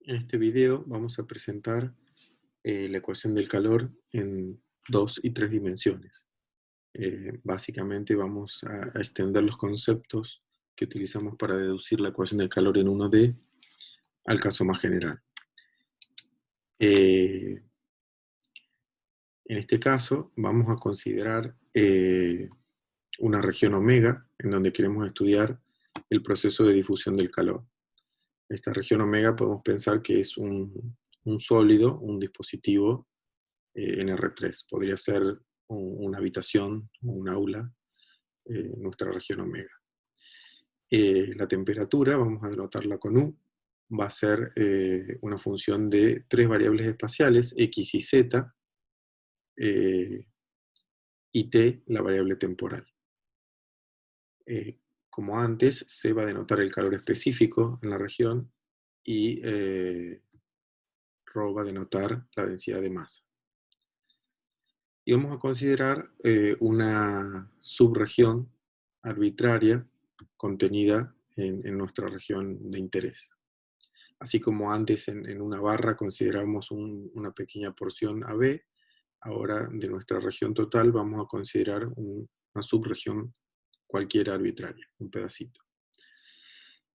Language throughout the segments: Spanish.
En este video vamos a presentar la ecuación del calor en 2 y 3 dimensiones. Básicamente vamos a extender los conceptos que utilizamos para deducir la ecuación del calor en 1D al caso más general. En este caso vamos a considerar una región omega en donde queremos estudiar el proceso de difusión del calor. Esta región omega podemos pensar que es un sólido, un dispositivo en R3. Podría ser una habitación o un aula, nuestra región omega. La temperatura, vamos a denotarla con U, va a ser una función de 3 variables espaciales, X y Z, y T, la variable temporal. Como antes, C va a denotar el calor específico en la región y ρ va a denotar la densidad de masa. Y vamos a considerar una subregión arbitraria contenida en nuestra región de interés. Así como antes en una barra consideramos una pequeña porción AB, ahora de nuestra región total vamos a considerar una subregión cualquiera arbitraria, un pedacito.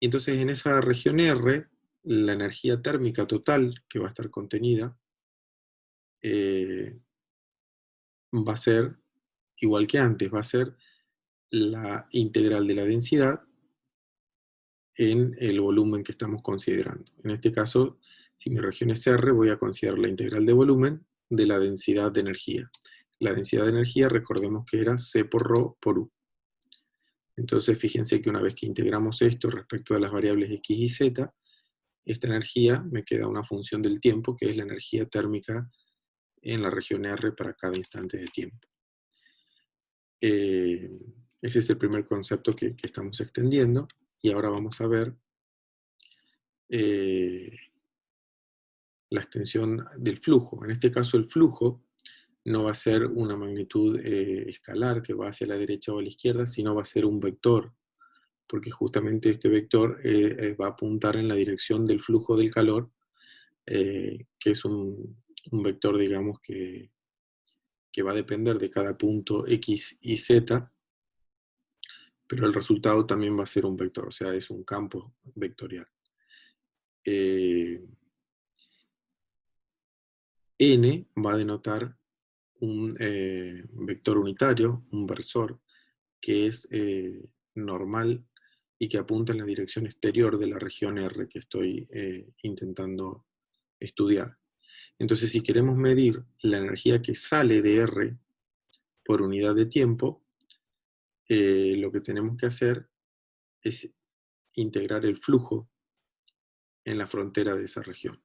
Y entonces en esa región R, la energía térmica total que va a estar contenida va a ser igual que antes, va a ser la integral de la densidad en el volumen que estamos considerando. En este caso, si mi región es R, voy a considerar la integral de volumen de la densidad de energía. La densidad de energía, recordemos que era C por ρ por U. Entonces, fíjense que una vez que integramos esto respecto de las variables X y Z, esta energía me queda una función del tiempo, que es la energía térmica en la región R para cada instante de tiempo. Ese es el primer concepto que estamos extendiendo, y ahora vamos a ver la extensión del flujo. En este caso el flujo no va a ser una magnitud escalar que va hacia la derecha o a la izquierda, sino va a ser un vector, porque justamente este vector va a apuntar en la dirección del flujo del calor, que es un vector, digamos, que va a depender de cada punto X y Z, pero el resultado también va a ser un vector, o sea, es un campo vectorial. N va a denotar un vector unitario, un versor, que es normal y que apunta en la dirección exterior de la región R que estoy intentando estudiar. Entonces, si queremos medir la energía que sale de R por unidad de tiempo, lo que tenemos que hacer es integrar el flujo en la frontera de esa región.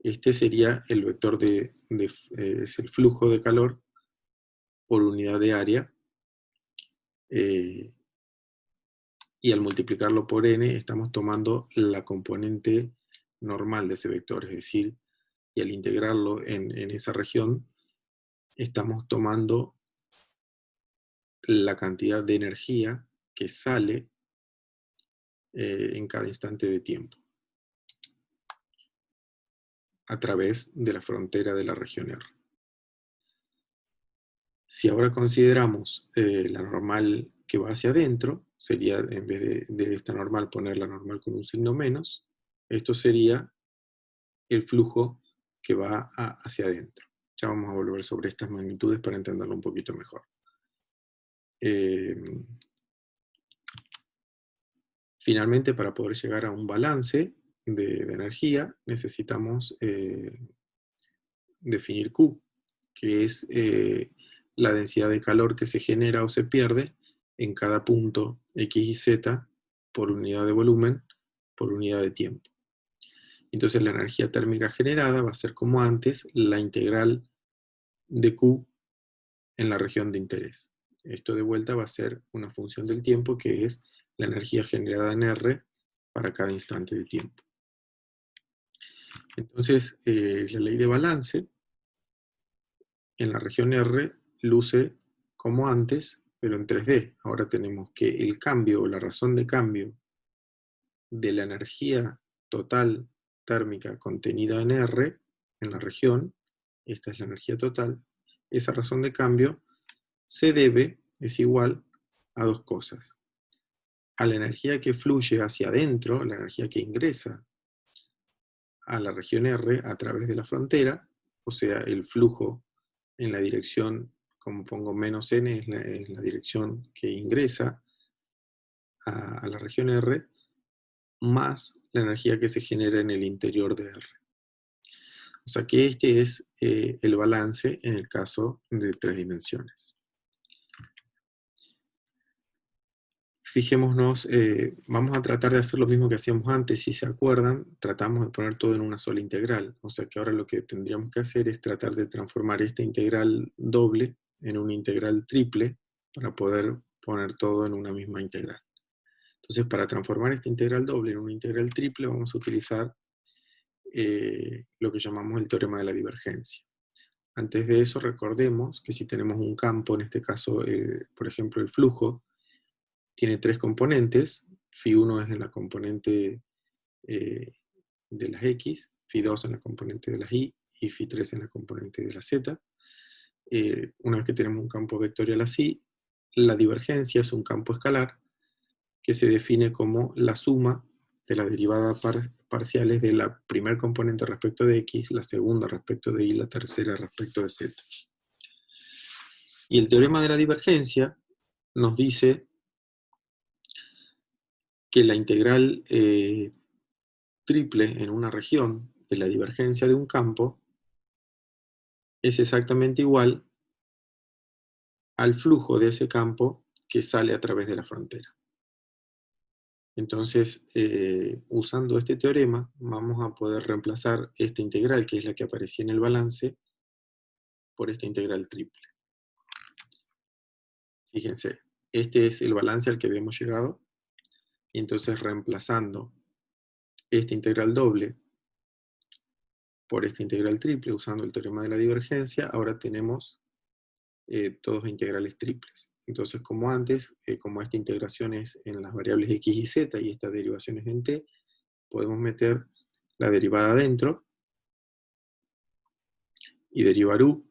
Este sería el vector es el flujo de calor por unidad de área, y al multiplicarlo por n estamos tomando la componente normal de ese vector, es decir, y al integrarlo en esa región, estamos tomando la cantidad de energía que sale en cada instante de tiempo a través de la frontera de la región R. Si ahora consideramos la normal que va hacia adentro, sería, en vez de esta normal, poner la normal con un signo menos, esto sería el flujo que va hacia adentro. Ya vamos a volver sobre estas magnitudes para entenderlo un poquito mejor. Finalmente, para poder llegar a un balance de energía, necesitamos definir Q, que es la densidad de calor que se genera o se pierde en cada punto X y Z por unidad de volumen por unidad de tiempo. Entonces la energía térmica generada va a ser, como antes, la integral de Q en la región de interés. Esto de vuelta va a ser una función del tiempo, que es la energía generada en R para cada instante de tiempo. Entonces, la ley de balance en la región R luce como antes, pero en 3D. Ahora tenemos que el cambio, o la razón de cambio de la energía total térmica contenida en R, en la región, esta es la energía total, esa razón de cambio es igual a dos cosas. A la energía que fluye hacia adentro, la energía que ingresa a la región R a través de la frontera, o sea, el flujo en la dirección, como pongo menos n, es la dirección que ingresa a la región R, más la energía que se genera en el interior de R. O sea que este es el balance en el caso de 3 dimensiones. Fijémonos, vamos a tratar de hacer lo mismo que hacíamos antes. Si se acuerdan, tratamos de poner todo en una sola integral. O sea que ahora lo que tendríamos que hacer es tratar de transformar esta integral doble en una integral triple para poder poner todo en una misma integral. Entonces, para transformar esta integral doble en una integral triple, vamos a utilizar lo que llamamos el teorema de la divergencia. Antes de eso, recordemos que si tenemos un campo, en este caso, por ejemplo, el flujo, tiene 3 componentes. Φ1 es en la componente de las X, Φ2 en la componente de las Y, y Φ3 en la componente de la Z. Una vez que tenemos un campo vectorial así, la divergencia es un campo escalar que se define como la suma de la derivada parciales de la primer componente respecto de X, la segunda respecto de Y, la tercera respecto de Z. Y el teorema de la divergencia nos dice que la integral triple en una región de la divergencia de un campo es exactamente igual al flujo de ese campo que sale a través de la frontera. Entonces, usando este teorema, vamos a poder reemplazar esta integral, que es la que aparecía en el balance, por esta integral triple. Fíjense, este es el balance al que habíamos llegado, y entonces reemplazando esta integral doble por esta integral triple, usando el teorema de la divergencia, ahora tenemos todos integrales triples. Entonces, como antes, como esta integración es en las variables x y z, y esta derivación es en t, podemos meter la derivada adentro, y derivar u,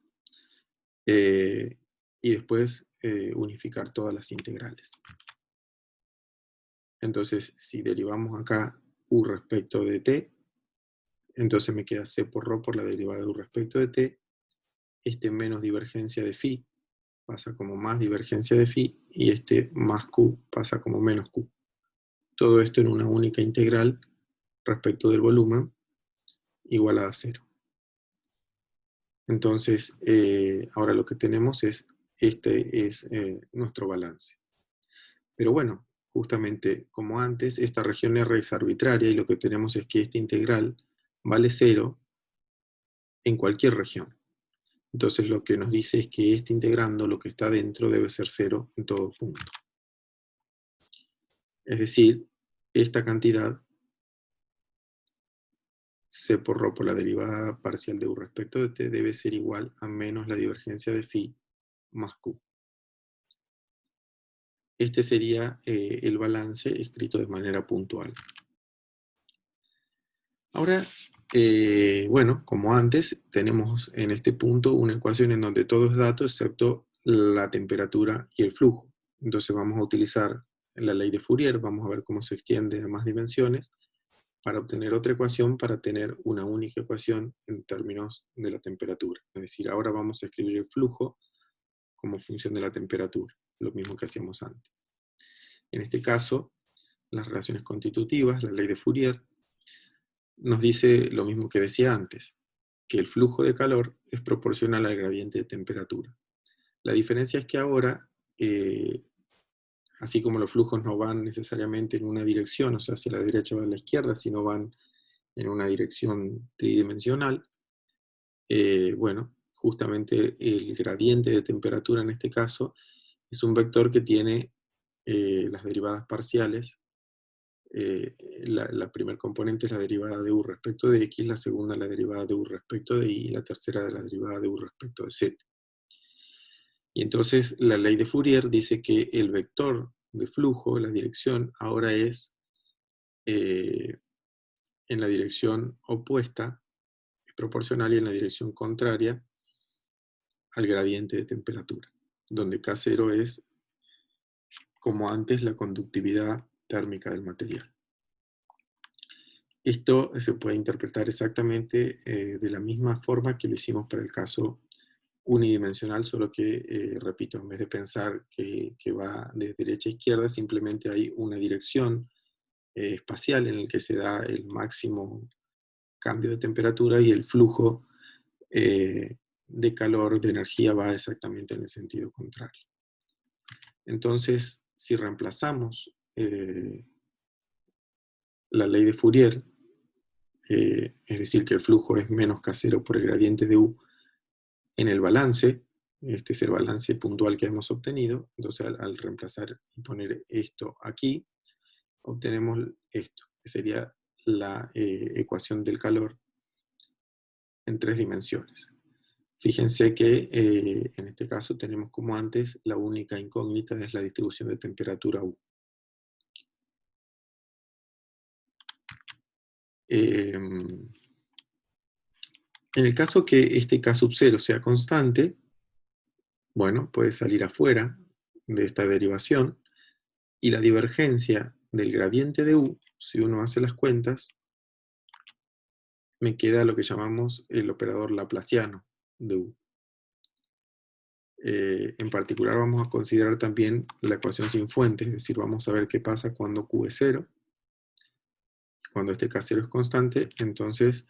y después unificar todas las integrales. Entonces, si derivamos acá u respecto de t, entonces me queda c por ρ por la derivada de u respecto de t, este menos divergencia de phi pasa como más divergencia de phi, y este más q pasa como menos q. Todo esto en una única integral respecto del volumen igualada a 0. Entonces, ahora lo que tenemos es, este es nuestro balance. Pero bueno, justamente como antes, esta región R es arbitraria, y lo que tenemos es que esta integral vale 0 en cualquier región. Entonces lo que nos dice es que este integrando, lo que está dentro, debe ser 0 en todo punto. Es decir, esta cantidad, c por ρ por la derivada parcial de u respecto de t, debe ser igual a menos la divergencia de phi más q. Este sería el balance escrito de manera puntual. Ahora, bueno, como antes, tenemos en este punto una ecuación en donde todo es dato excepto la temperatura y el flujo. Entonces vamos a utilizar la ley de Fourier, vamos a ver cómo se extiende a más dimensiones, para obtener otra ecuación, para tener una única ecuación en términos de la temperatura. Es decir, ahora vamos a escribir el flujo como función de la temperatura, lo mismo que hacíamos antes. En este caso, las relaciones constitutivas, la ley de Fourier, nos dice lo mismo que decía antes, que el flujo de calor es proporcional al gradiente de temperatura. La diferencia es que ahora, así como los flujos no van necesariamente en una dirección, o sea, hacia la derecha o a la izquierda, sino van en una dirección tridimensional, bueno, justamente el gradiente de temperatura en este caso es un vector que tiene las derivadas parciales. La primer componente es la derivada de u respecto de x, la segunda la derivada de u respecto de y la tercera de la derivada de u respecto de z. Y entonces la ley de Fourier dice que el vector de flujo, la dirección, ahora es en la dirección opuesta es proporcional y en la dirección contraria al gradiente de temperatura, donde K0 es, como antes, la conductividad térmica del material. Esto se puede interpretar exactamente de la misma forma que lo hicimos para el caso unidimensional, solo que, repito, en vez de pensar que va de derecha a izquierda, simplemente hay una dirección espacial en el que se da el máximo cambio de temperatura y el flujo de calor, de energía, va exactamente en el sentido contrario. Entonces, si reemplazamos la ley de Fourier, es decir, que el flujo es menos K0 por el gradiente de U, en el balance, este es el balance puntual que hemos obtenido, entonces al reemplazar y poner esto aquí, obtenemos esto, que sería la ecuación del calor en 3 dimensiones. Fíjense que en este caso tenemos como antes, la única incógnita es la distribución de temperatura U. En el caso que este K sub 0 sea constante, bueno, puede salir afuera de esta derivación, y la divergencia del gradiente de U, si uno hace las cuentas, me queda lo que llamamos el operador laplaciano de U. En particular vamos a considerar también la ecuación sin fuente, es decir, vamos a ver qué pasa cuando Q es 0, cuando este K0 es constante. Entonces,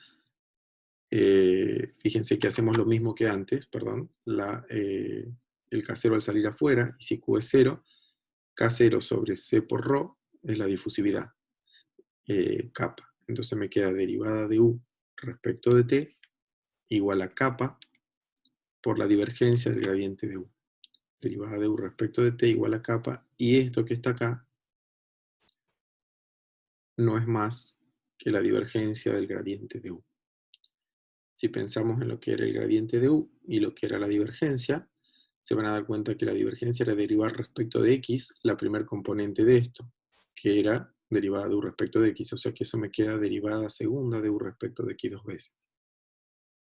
fíjense que hacemos lo mismo que antes, perdón, el K0 al salir afuera, y si Q es 0, K0 sobre C por ρ es la difusividad, kappa. Entonces me queda derivada de U respecto de T igual a kappa por la divergencia del gradiente de U. Derivada de U respecto de T igual a kappa, y esto que está acá no es más que la divergencia del gradiente de U. Si pensamos en lo que era el gradiente de U y lo que era la divergencia, se van a dar cuenta que la divergencia era derivar respecto de X, la primer componente de esto, que era derivada de U respecto de X, o sea que eso me queda derivada segunda de U respecto de X 2 veces.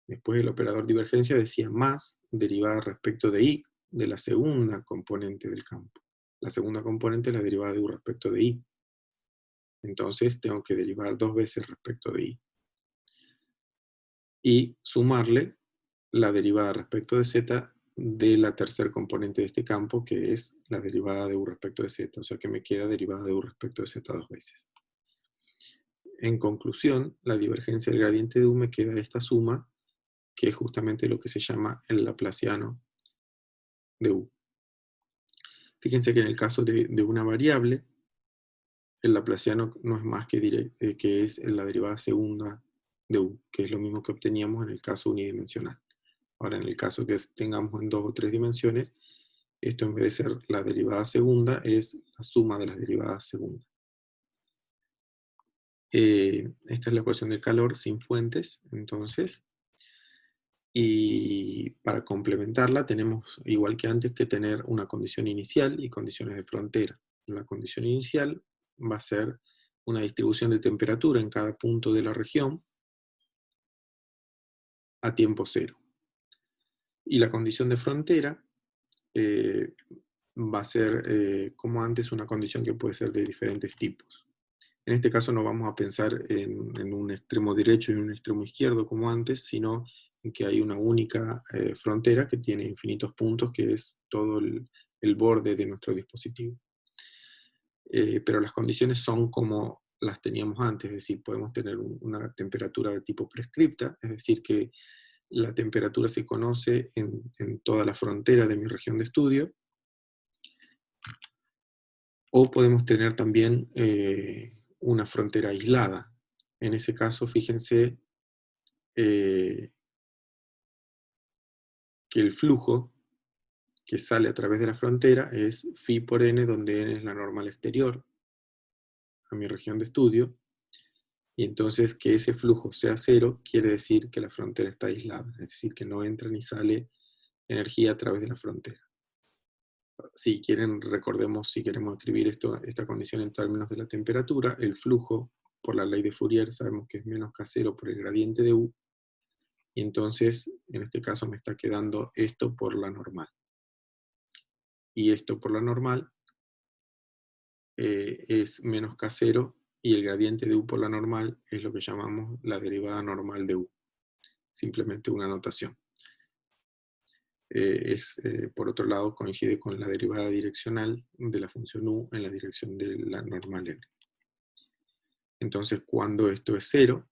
Después el operador divergencia decía más derivada respecto de Y, de la segunda componente del campo. La segunda componente es la derivada de U respecto de Y. Entonces tengo que derivar 2 veces respecto de Y. Y sumarle la derivada respecto de Z de la tercer componente de este campo, que es la derivada de U respecto de Z. O sea que me queda derivada de U respecto de Z 2 veces. En conclusión, la divergencia del gradiente de U me queda esta suma, que es justamente lo que se llama el laplaciano de U. Fíjense que en el caso de una variable, el laplaciano no es más que es la derivada segunda de U, que es lo mismo que obteníamos en el caso unidimensional. Ahora, en el caso que tengamos en 2 o 3 dimensiones, esto en vez de ser la derivada segunda, es la suma de las derivadas segundas. Esta es la ecuación del calor sin fuentes, entonces. Y para complementarla tenemos, igual que antes, que tener una condición inicial y condiciones de frontera. La condición inicial va a ser una distribución de temperatura en cada punto de la región a tiempo cero. Y la condición de frontera va a ser, como antes, una condición que puede ser de diferentes tipos. En este caso no vamos a pensar en un extremo derecho y un extremo izquierdo como antes, sino en que hay una única frontera que tiene infinitos puntos, que es todo el borde de nuestro dispositivo. Pero las condiciones son como las teníamos antes, es decir, podemos tener una temperatura de tipo prescripta, es decir, que la temperatura se conoce en toda la frontera de mi región de estudio, o podemos tener también una frontera aislada. En ese caso, fíjense que el flujo que sale a través de la frontera es phi por n, donde n es la normal exterior a mi región de estudio, y entonces que ese flujo sea cero quiere decir que la frontera está aislada, es decir, que no entra ni sale energía a través de la frontera. Si quieren, recordemos, si queremos escribir esta condición en términos de la temperatura, el flujo por la ley de Fourier sabemos que es menos k0 por el gradiente de u, y entonces en este caso me está quedando esto por la normal. Y esto por la normal es menos k0, y el gradiente de u por la normal es lo que llamamos la derivada normal de u. Simplemente una notación. Por otro lado, coincide con la derivada direccional de la función u en la dirección de la normal n. Entonces, cuando esto es 0,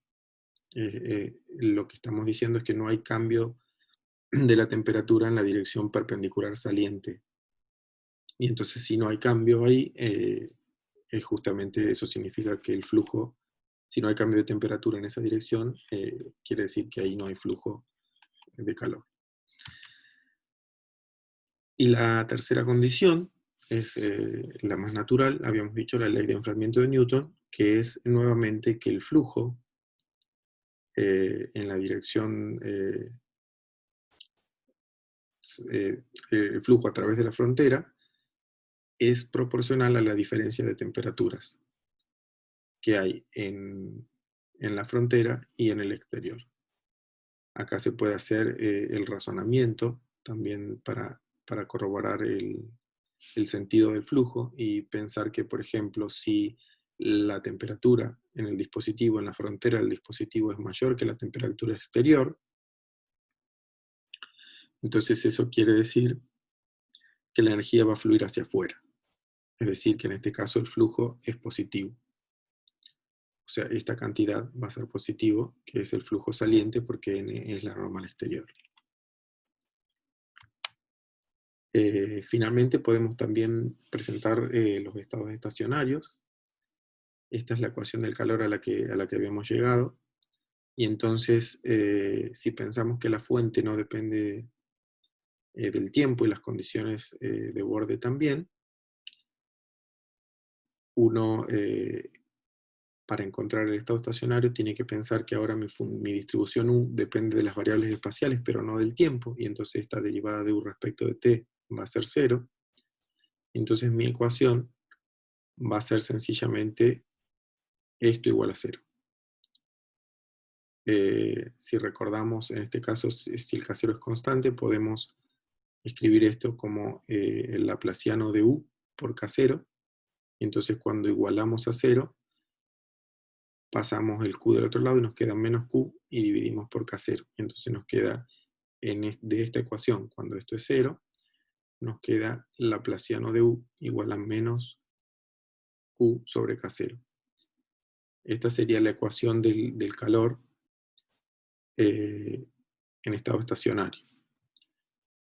lo que estamos diciendo es que no hay cambio de la temperatura en la dirección perpendicular saliente. Y entonces, si no hay cambio ahí, justamente eso significa que el flujo, si no hay cambio de temperatura en esa dirección, quiere decir que ahí no hay flujo de calor. Y la tercera condición es la más natural, habíamos dicho la ley de enfriamiento de Newton, que es nuevamente que el flujo en la dirección, el flujo a través de la frontera es proporcional a la diferencia de temperaturas que hay en la frontera y en el exterior. Acá se puede hacer el razonamiento también para corroborar el sentido del flujo y pensar que, por ejemplo, si la temperatura en el dispositivo, en la frontera del dispositivo es mayor que la temperatura exterior, entonces eso quiere decir que la energía va a fluir hacia afuera. Es decir, que en este caso el flujo es positivo. O sea, esta cantidad va a ser positivo, que es el flujo saliente, porque n es la normal exterior. Finalmente podemos también presentar los estados estacionarios. Esta es la ecuación del calor a la que habíamos llegado. Y entonces, si pensamos que la fuente no depende del tiempo y las condiciones de borde también, uno, para encontrar el estado estacionario, tiene que pensar que ahora mi distribución U depende de las variables espaciales, pero no del tiempo, y entonces esta derivada de U respecto de t va a ser 0. Entonces mi ecuación va a ser sencillamente esto igual a 0. Si recordamos, en este caso, si el K0 es constante, podemos escribir esto como el laplaciano de U por K0. Y entonces cuando igualamos a 0, pasamos el Q del otro lado y nos queda menos Q y dividimos por K0. Y entonces nos queda de esta ecuación, cuando esto es 0, nos queda laplaciano de U igual a menos Q sobre K0. Esta sería la ecuación del calor en estado estacionario.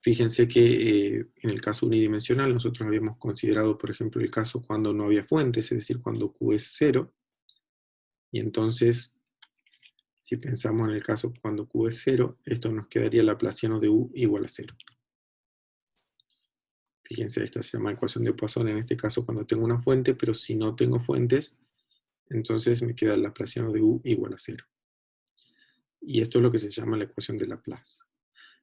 Fíjense que en el caso unidimensional nosotros habíamos considerado, por ejemplo, el caso cuando no había fuentes, es decir, cuando Q es 0. Y entonces, si pensamos en el caso cuando Q es 0, esto nos quedaría laplaciano de U igual a 0. Fíjense, esta se llama ecuación de Poisson en este caso cuando tengo una fuente, pero si no tengo fuentes, entonces me queda el laplaciano de U igual a 0. Y esto es lo que se llama la ecuación de Laplace.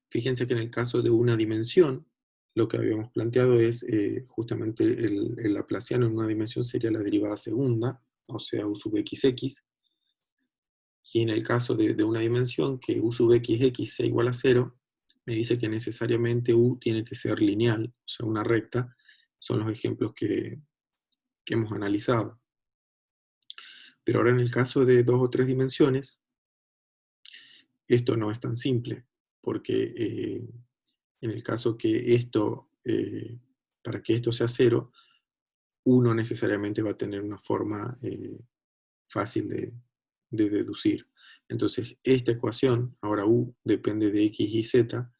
Fíjense que en el caso de una dimensión, lo que habíamos planteado es justamente el laplaciano en una dimensión sería la derivada segunda, o sea, U sub xx. Y en el caso de una dimensión que U sub xx sea igual a 0, me dice que necesariamente U tiene que ser lineal, o sea, una recta. Son los ejemplos que hemos analizado. Pero ahora en el caso de 2 o 3 dimensiones, esto no es tan simple, porque en el caso que esto, para que esto sea 0, U no necesariamente va a tener una forma fácil de deducir. Entonces, esta ecuación, ahora U depende de X y Z,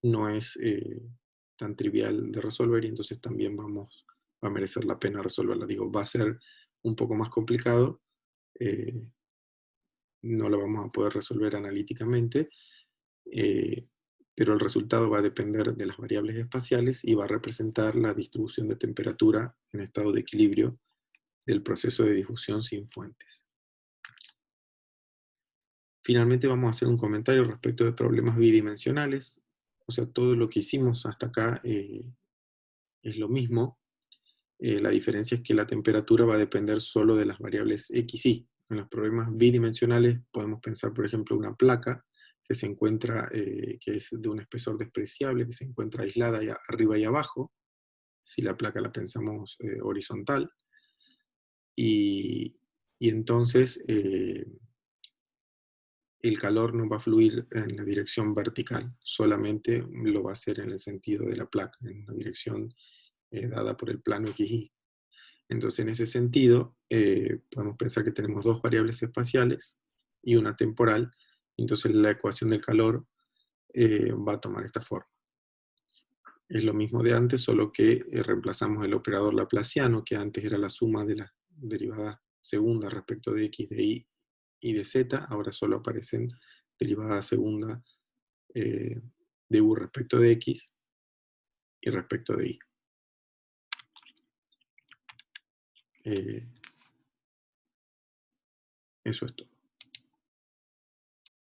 no es tan trivial de resolver, y entonces también va a merecer la pena resolverla. Digo, va a ser un poco más complicado, no lo vamos a poder resolver analíticamente, pero el resultado va a depender de las variables espaciales y va a representar la distribución de temperatura en estado de equilibrio del proceso de difusión sin fuentes. Finalmente vamos a hacer un comentario respecto de problemas bidimensionales. O sea, todo lo que hicimos hasta acá es lo mismo, La diferencia es que la temperatura va a depender solo de las variables x, y. En los problemas bidimensionales podemos pensar, por ejemplo, una placa que se encuentra, que es de un espesor despreciable, que se encuentra aislada arriba y abajo, si la placa la pensamos horizontal, y entonces el calor no va a fluir en la dirección vertical, solamente lo va a hacer en el sentido de la placa, en la dirección dada por el plano XY. Entonces, en ese sentido, podemos pensar que tenemos dos variables espaciales y una temporal, entonces la ecuación del calor va a tomar esta forma. Es lo mismo de antes, solo que reemplazamos el operador laplaciano, que antes era la suma de las derivadas segundas respecto de x, de y y de z, ahora solo aparecen derivada segunda de u respecto de x y respecto de y. Eso es todo.